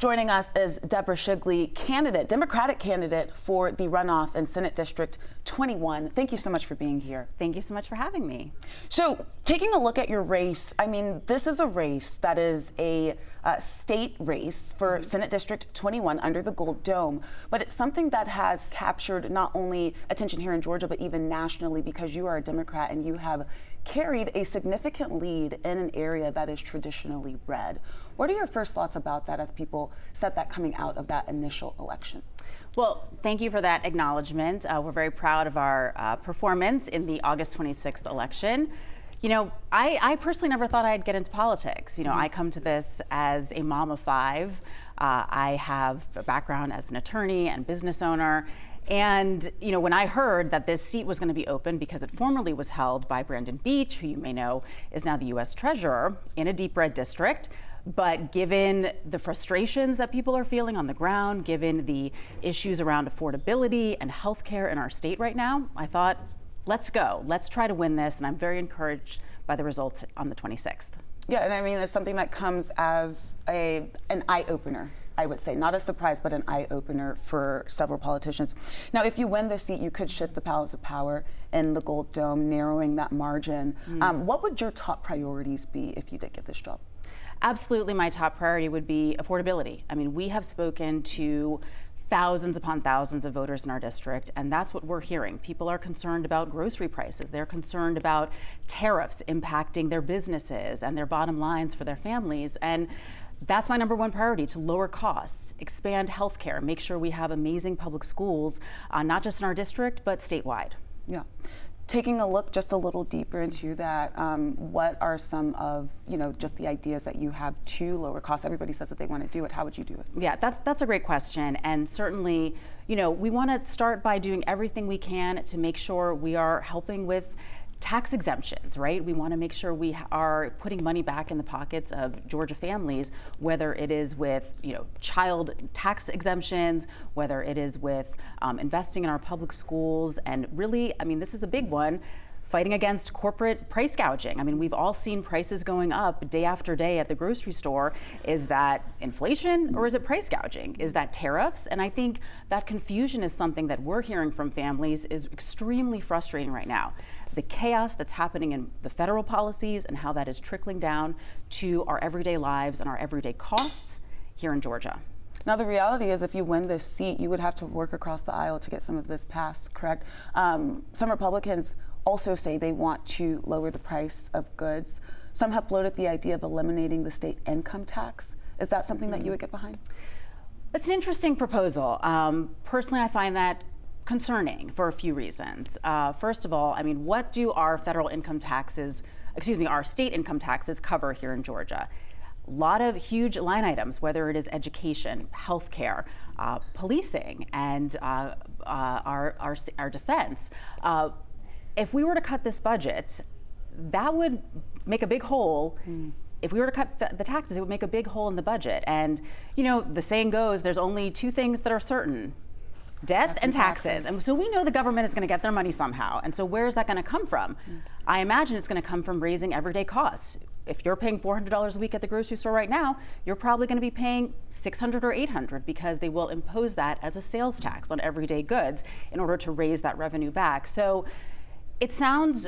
Joining us is Debra Shigley, Democratic candidate for the runoff in Senate District 21. Thank you so much for being here. Thank you so much for having me. So, taking a look at your race, I mean, this is a race that is a state race for Senate District 21 under the Gold Dome, but it's something that has captured not only attention here in Georgia, but even nationally, because you are a Democrat and you have carried a significant lead in an area that is traditionally red. What are your first thoughts about that as people said that coming out of that initial election? Well, thank you for that acknowledgement. We're very proud of our performance in the August 26th election. You know, I personally never thought I'd get into politics. You know, I come to this as a mom of five. I have a background as an attorney and business owner. And, you know, when I heard that this seat was going to be open because it formerly was held by Brandon Beach, who you may know is now the U.S. Treasurer, in a deep red district, but given the frustrations that people are feeling on the ground, given the issues around affordability and healthcare in our state right now, I thought, let's go. Let's try to win this. And I'm very encouraged by the results on the 26th. Yeah, and I mean, it's something that comes as an eye-opener, I would say. Not a surprise, but an eye-opener for several politicians. Now, if you win this seat, you could shift the balance of power in the Gold Dome, narrowing that margin. What would your top priorities be if you did get this job? Absolutely, my top priority would be affordability. I mean, we have spoken to thousands upon thousands of voters in our district, and that's what we're hearing. People are concerned about grocery prices. They're concerned about tariffs impacting their businesses and their bottom lines for their families. And that's my number one priority, to lower costs, expand healthcare, make sure we have amazing public schools, not just in our district, but statewide. Yeah. Taking a look just a little deeper into that, what are some of, just the ideas that you have to lower costs? Everybody says that they want to do it. How would you do it? Yeah, that's a great question. And certainly, we want to start by doing everything we can to make sure we are helping with tax exemptions, right? We want to make sure we are putting money back in the pockets of Georgia families, whether it is with, child tax exemptions, whether it is with investing in our public schools, and really, I mean, this is a big one, fighting against corporate price gouging. I mean, we've all seen prices going up day after day at the grocery store. Is that inflation or is it price gouging? Is that tariffs? And I think that confusion is something that we're hearing from families is extremely frustrating right now. The chaos that's happening in the federal policies and how that is trickling down to our everyday lives and our everyday costs here in Georgia. Now, the reality is if you win this seat, you would have to work across the aisle to get some of this passed, correct? Some Republicans also say they want to lower the price of goods. Some have floated the idea of eliminating the state income tax. Is that something that you would get behind? It's an interesting proposal. Personally, I find that concerning for a few reasons. First of all, I mean, what do our federal income taxes, our state income taxes cover here in Georgia? A lot of huge line items, whether it is education, healthcare, policing, and our defense. If we were to cut this budget, that would make a big hole. If we were to cut the taxes, it would make a big hole in the budget. And, the saying goes, there's only two things that are certain: death and taxes. And so we know the government is going to get their money somehow. And so where is that going to come from? I imagine it's going to come from raising everyday costs. If you're paying $400 a week at the grocery store right now, you're probably going to be paying $600 or $800 because they will impose that as a sales tax on everyday goods in order to raise that revenue back. So it sounds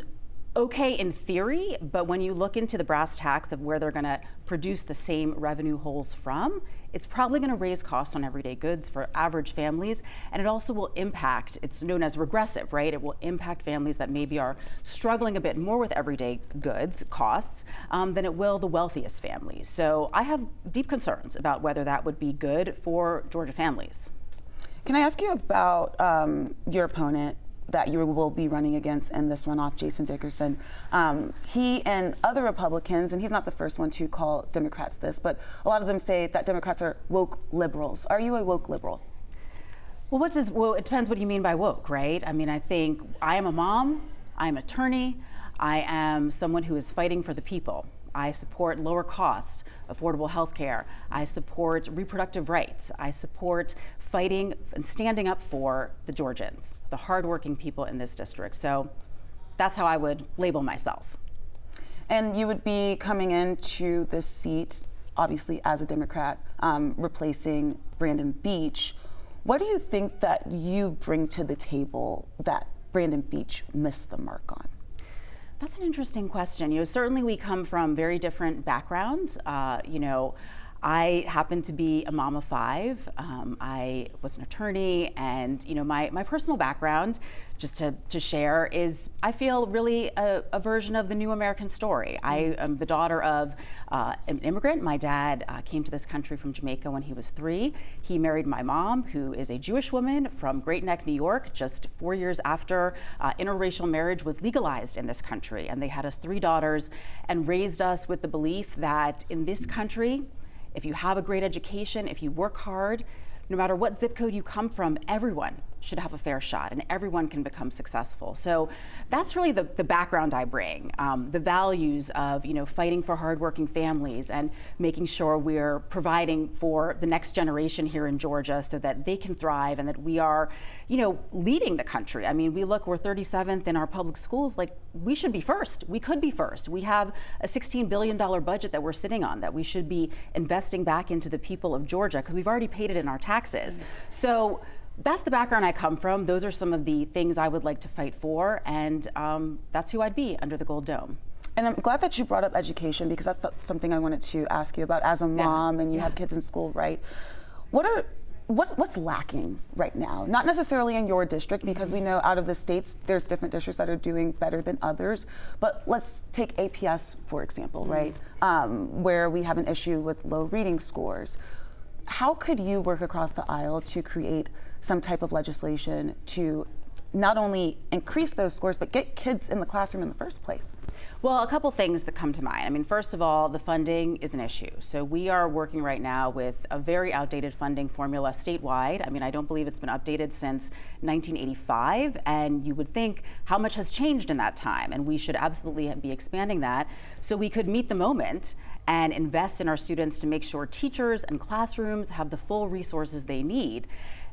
okay in theory, but when you look into the brass tacks of where they're going to produce the same revenue holes from, it's probably going to raise costs on everyday goods for average families, and it also will impact, it's known as regressive, right? It will impact families that maybe are struggling a bit more with everyday goods costs than it will the wealthiest families. So I have deep concerns about whether that would be good for Georgia families. Can I ask you about your opponent that you will be running against in this runoff, Jason Dickerson? He and other Republicans, and he's not the first one to call Democrats this, but a lot of them say that Democrats are woke liberals. Are you a woke liberal? Well, it depends what you mean by woke, right? I mean, I think I am a mom, I'm an attorney, I am someone who is fighting for the people. I support lower costs, affordable health care. I support reproductive rights. I support fighting and standing up for the Georgians, the hardworking people in this district. So that's how I would label myself. And you would be coming into this seat obviously as a Democrat, replacing Brandon Beach. What do you think that you bring to the table that Brandon Beach missed the mark on? That's an interesting question. Certainly we come from very different backgrounds. I happen to be a mom of 5. I was an attorney, and my personal background, just to share, is I feel really a version of the new American story. I am the daughter of an immigrant. My dad came to this country from Jamaica when he was 3. He married my mom, who is a Jewish woman from Great Neck, New York, just 4 years after interracial marriage was legalized in this country. And they had us 3 daughters and raised us with the belief that in this country, if you have a great education, if you work hard, no matter what zip code you come from, everyone should have a fair shot and everyone can become successful. So that's really the background I bring, the values of fighting for hardworking families and making sure we're providing for the next generation here in Georgia so that they can thrive and that we are leading the country. I mean, we're 37th in our public schools. Like, we should be first. We could be first. We have a $16 billion budget that we're sitting on that we should be investing back into the people of Georgia because we've already paid it in our taxes. So that's the background I come from. Those are some of the things I would like to fight for, and that's who I'd be under the Gold Dome. And I'm glad that you brought up education, because that's something I wanted to ask you about as a mom, and you have kids in school, right? What's lacking right now? Not necessarily in your district, because we know out of the states there's different districts that are doing better than others. But let's take APS, for example, right? Where we have an issue with low reading scores. How could you work across the aisle to create some type of legislation to not only increase those scores, but get kids in the classroom in the first place? Well, a couple things that come to mind. I mean, first of all, the funding is an issue. So we are working right now with a very outdated funding formula statewide. I mean, I don't believe it's been updated since 1985, and you would think how much has changed in that time, and we should absolutely be expanding that so we could meet the moment and invest in our students to make sure teachers and classrooms have the full resources they need,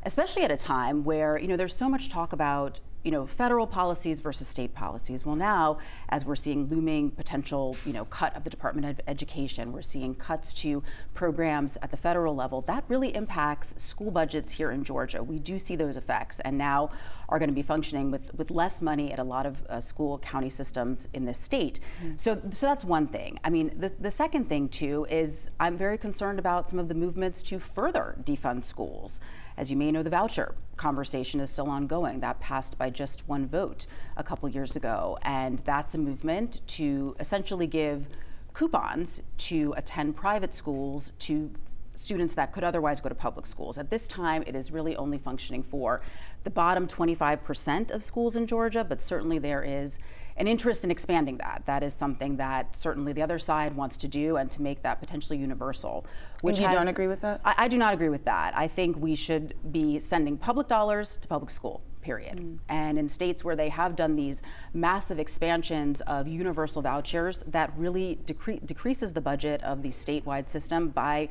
especially at a time where there's so much talk about federal policies versus state policies. Well, now, as we're seeing looming potential cut of the Department of Education, we're seeing cuts to programs at the federal level. That really impacts school budgets here in Georgia. We do see those effects, and now are going to be functioning with less money at a lot of school county systems in this state. So that's one thing. I mean, the second thing too is I'm very concerned about some of the movements to further defund schools. As you may know, the voucher conversation is still ongoing. That passed by just 1 vote a couple years ago, and that's a movement to essentially give coupons to attend private schools to students that could otherwise go to public schools. At this time, it is really only functioning for the bottom 25% of schools in Georgia, but certainly there is an interest in expanding that. That is something that certainly the other side wants to do, and to make that potentially universal. Which you don't agree with that? I do not agree with that. I think we should be sending public dollars to public school, period. And in states where they have done these massive expansions of universal vouchers, that really decreases the budget of the statewide system by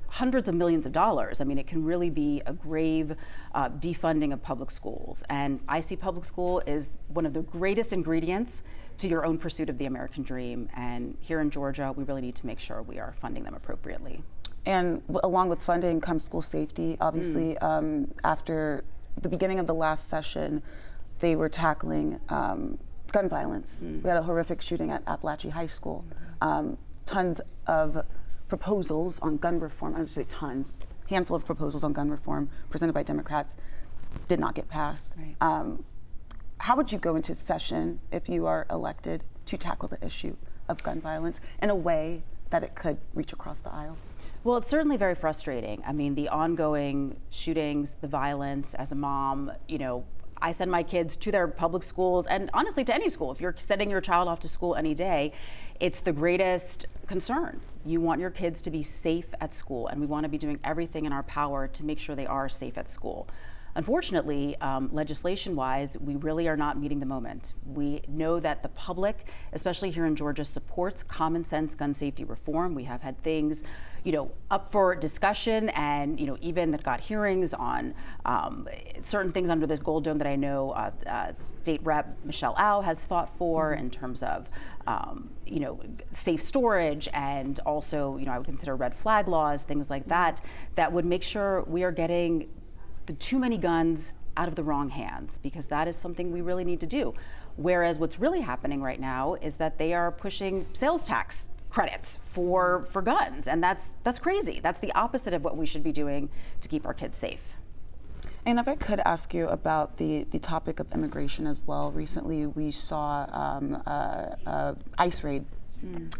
hundreds of millions of dollars. I mean, it can really be a grave defunding of public schools. And I see public school is one of the greatest ingredients to your own pursuit of the American dream. And here in Georgia, we really need to make sure we are funding them appropriately. And along with funding comes school safety. Obviously, after the beginning of the last session, they were tackling gun violence. We had a horrific shooting at Appalachia High School. Tons of proposals on gun reform, I would say tons, handful of proposals on gun reform presented by Democrats did not get passed. Right. How would you go into session if you are elected to tackle the issue of gun violence in a way that it could reach across the aisle? Well, it's certainly very frustrating. I mean, the ongoing shootings, the violence. As a mom, I send my kids to their public schools, and honestly to any school. If you're sending your child off to school any day, it's the greatest concern. You want your kids to be safe at school, and we want to be doing everything in our power to make sure they are safe at school. Unfortunately, legislation-wise, we really are not meeting the moment. We know that the public, especially here in Georgia, supports common sense gun safety reform. We have had things, up for discussion, and even that got hearings on certain things under this Gold Dome that I know State Rep Michelle Au has fought for in terms of safe storage, and also I would consider red flag laws, things like that, that would make sure we are getting the too many guns out of the wrong hands, because that is something we really need to do. Whereas what's really happening right now is that they are pushing sales tax credits for guns, and that's crazy. That's the opposite of what we should be doing to keep our kids safe. And if I could ask you about the topic of immigration as well. Recently we saw ICE raid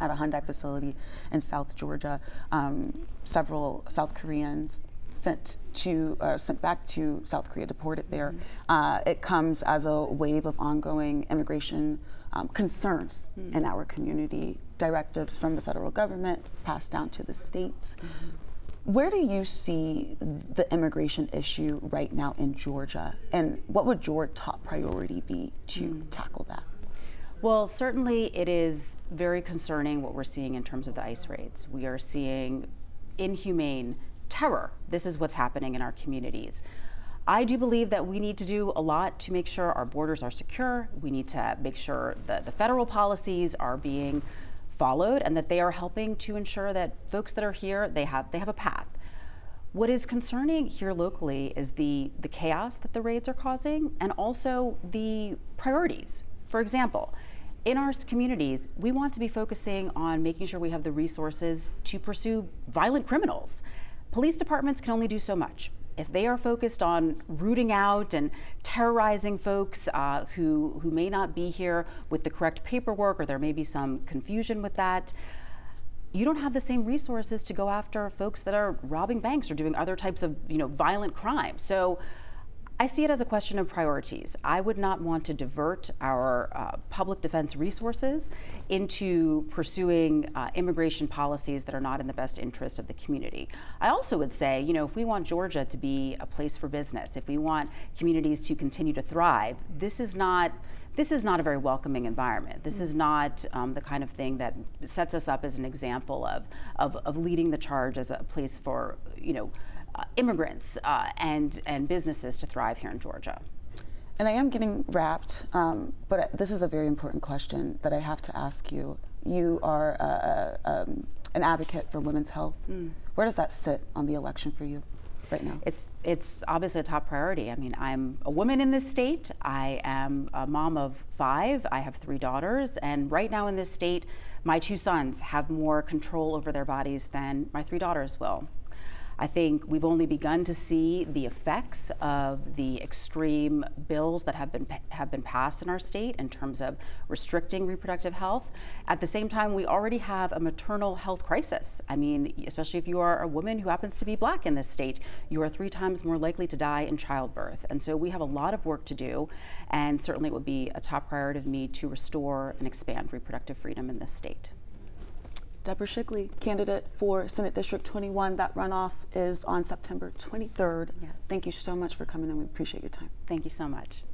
at a Hyundai facility in South Georgia. Several South Koreans sent back to South Korea, deported there. It comes as a wave of ongoing immigration concerns in our community. Directives from the federal government passed down to the states. Where do you see the immigration issue right now in Georgia, and what would your top priority be to tackle that? Well, certainly it is very concerning what we're seeing in terms of the ICE raids. We are seeing inhumane terror. This is what's happening in our communities. I do believe that we need to do a lot to make sure our borders are secure. We need to make sure that the federal policies are being followed, and that they are helping to ensure that folks that are here, they have a path. What is concerning here locally is the chaos that the raids are causing, and also the priorities. For example, in our communities, we want to be focusing on making sure we have the resources to pursue violent criminals. Police departments can only do so much. If they are focused on rooting out and terrorizing folks who may not be here with the correct paperwork, or there may be some confusion with that, you don't have the same resources to go after folks that are robbing banks or doing other types of violent crime. So I see it as a question of priorities. I would not want to divert our public defense resources into pursuing immigration policies that are not in the best interest of the community. I also would say, if we want Georgia to be a place for business, if we want communities to continue to thrive, this is not a very welcoming environment. This is not the kind of thing that sets us up as an example of leading the charge as a place for immigrants and businesses to thrive here in Georgia. And I am getting wrapped, but this is a very important question that I have to ask you. You are an advocate for women's health. Where does that sit on the election for you right now? It's obviously a top priority. I mean, I'm a woman in this state. I am a mom of 5. I have 3 daughters, and right now in this state, my 2 sons have more control over their bodies than my 3 daughters will. I think we've only begun to see the effects of the extreme bills that have been passed in our state in terms of restricting reproductive health. At the same time, we already have a maternal health crisis. I mean, especially if you are a woman who happens to be Black in this state, you are 3 times more likely to die in childbirth. And so we have a lot of work to do, and certainly it would be a top priority of me to restore and expand reproductive freedom in this state. Debra Shigley, candidate for Senate District 21. That runoff is on September 23rd. Yes. Thank you so much for coming in. We appreciate your time. Thank you so much.